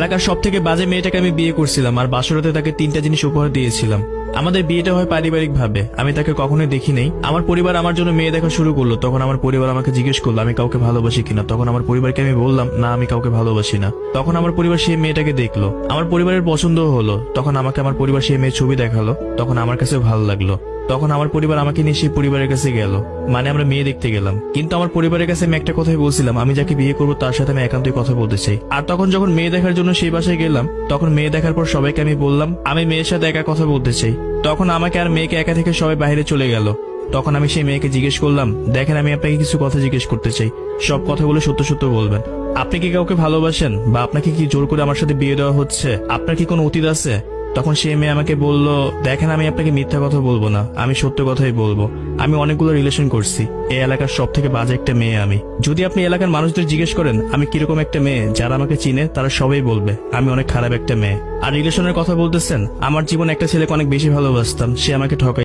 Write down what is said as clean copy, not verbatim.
এলাকার সব থেকে বাজে মেয়েটাকে আমি বিয়ে করছিলাম আর বাসরাতে তাকে 3টা জিনিস উপহার দিয়েছিলাম। আমাদের বিয়েটা হয় পারিবারিক ভাবে, আমি তাকে কখনোই দেখি নাই। আমার পরিবার আমার জন্য মেয়ে দেখা শুরু করলো, তখন আমার পরিবার আমাকে জিজ্ঞেস করলো আমি কাউকে ভালোবাসি কিনা। তখন আমার পরিবারকে আমি বললাম না, আমি কাউকে ভালোবাসি না। তখন আমার পরিবার সেই মেয়েটাকে দেখলো, আমার পরিবারের পছন্দ হলো। তখন আমাকে আমার পরিবার সেই মেয়ের ছবি দেখালো, তখন আমার কাছে ভালো লাগলো। তখন আমার পরিবার আমাকে নিয়ে সেই পরিবারের কাছে গেল, মানে আমরা মেয়ে দেখতে গেলাম। কিন্তু আমার পরিবারের কাছে আমি একটা কথাই বলছিলাম, আমি যাকে বিয়ে করবো তার সাথে আমি একান্তই কথা বলতে চাই। আর তখন যখন মেয়ে দেখার জন্য সেই বাসায় গেলাম, তখন মেয়ে দেখার পর সবাইকে আমি বললাম আমি মেয়ের সাথে একা কথা বলতে চাই। তখন আমাকে আর মেয়েকে একা থেকে সবাই বাইরে চলে গেল। তখন আমি সেই মেয়েকে জিজ্ঞেস করলাম, দেখেন আমি আপনাকে কিছু কথা জিজ্ঞেস করতে চাই, সব কথাগুলো সত্য সত্য বলবেন। আপনি কি কাউকে ভালোবাসেন, বা আপনাকে কি জোর করে আমার সাথে বিয়ে দেওয়া হচ্ছে? আপনার কি কোনো অতীত আছে? তখন সেই মেয়ে আমাকে বলল, দেখেন আমি আপনাকে মিথ্যা কথা বলবো না, আমি সত্য কথাই বলবো। আমি অনেকগুলো রিলেশন করছি, এই এলাকার সব থেকে বাজে একটা মেয়ে আমি। যদি আপনি এলাকার মানুষদের জিজ্ঞেস করেন আমি কিরকম একটা মেয়ে, যারা আমাকে চিনে তারা সবাই বলবে আমি অনেক খারাপ একটা মেয়ে। আর রিলেশনের কথা বলতেছেন, আমার জীবন একটা ছেলেকে অনেক বেশি ভালোবাসতাম, সে আমাকে ঠকাই।